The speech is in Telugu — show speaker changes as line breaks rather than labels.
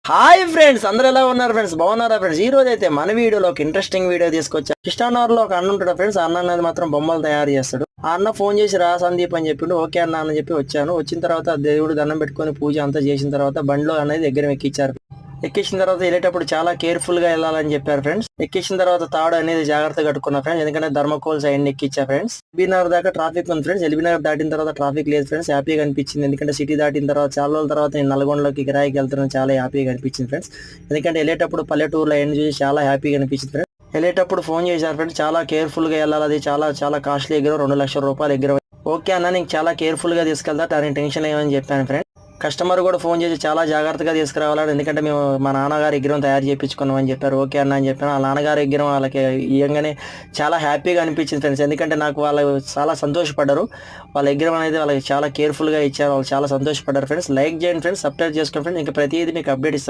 హాయ్ ఫ్రెండ్స్, అందరూ ఎలా ఉన్నారు ఫ్రెండ్స్? బాగున్నారా ఫ్రెండ్స్? ఈ రోజు అయితే మన వీడియోలో ఒక ఇంట్రెస్టింగ్ వీడియో తీసుకొచ్చా. కిస్టానర్ లో ఒక అన్న ఉంటాడు ఫ్రెండ్స్. ఆ అన్న అనేది మాత్రం బొమ్మలు తయారు చేస్తాడు. ఆ అన్న ఫోన్ చేసి రా సందీప్ అని చెప్పిండు. ఓకే అన్న అని చెప్పి వచ్చాను. వచ్చిన తర్వాత దేవుడు దండం పెట్టుకొని పూజ అంతా చేసిన తర్వాత బండిలో అనేది దగ్గర ఎక్కించారు. ఎక్కించిన తర్వాత వెళ్ళేటప్పుడు చాలా కేర్ఫుల్ గా వెళ్ళాలని చెప్పారు ఫ్రెండ్స్. ఎక్కించిన తర్వాత తాడు అనేది జాగ్రత్తగా కట్టుకున్నా ఫ్రెండ్స్, ఎందుకంటే ధర్మకోల్ సైడ్ ఎక్కించా ఫ్రెండ్స్. ఎల్బీనగర్ దాకా ట్రాఫిక్ ఉంది ఫ్రెండ్స్. ఎల్బీనగర్ దాటిన తర్వాత ట్రాఫిక్ లేదు ఫ్రెండ్స్. హ్యాపీగా అనిపించింది, ఎందుకంటే సిటీ దాటిన తర్వాత చాలా రోజుల తర్వాత నేను నల్గొండలోకి కిరాయికి వెళ్తున్నాను. చాలా హ్యాపీగా అనిపించింది ఫ్రెండ్స్, ఎందుకంటే వెళ్ళేటప్పుడు పల్లెటూరులో ఎండ్ చూసి చాలా హ్యాపీగా అనిపించింది ఫ్రెండ్స్. వెళ్ళేటప్పుడు ఫోన్ చేశారు ఫ్రెండ్స్, చాలా కేర్ఫుల్ గా వెళ్ళాలి, అది చాలా చాలా కాస్ట్లీ ఎగ్గిరం, 2 లక్షల రూపాయలు ఎగ్గిరం. ఓకే అన్న, నీకు చాలా కేర్ఫుల్ గా తీసుకెళ్తా, దాని టెన్షన్ ఏమని చెప్పాను ఫ్రెండ్స్. కస్టమర్ కూడా ఫోన్ చేసి చాలా జాగ్రత్తగా తీసుకురావాలని, ఎందుకంటే మేము మా నాన్నగారి విగ్రహం తయారు చేయించుకున్నాం అని చెప్పారు. ఓకే అన్న అని చెప్పాను. ఆ నాన్నగారి విగ్రహం వాళ్ళకి ఇవ్వగానే చాలా హ్యాపీగా అనిపించింది ఫ్రెండ్స్, ఎందుకంటే నాకు వాళ్ళు చాలా సంతోషపడ్డారు. వాళ్ళ విగ్రహం అనేది వాళ్ళకి చాలా కేర్ఫుల్గా ఇచ్చారు, వాళ్ళు చాలా సంతోషపడ్డారు ఫ్రెండ్స్. లైక్ చేయండి ఫ్రెండ్స్, సబ్స్క్రైబ్ చేసుకోండి ఫ్రెండ్స్, ఇంకా ప్రతిదీ మీకు అప్డేట్ ఇస్తాను.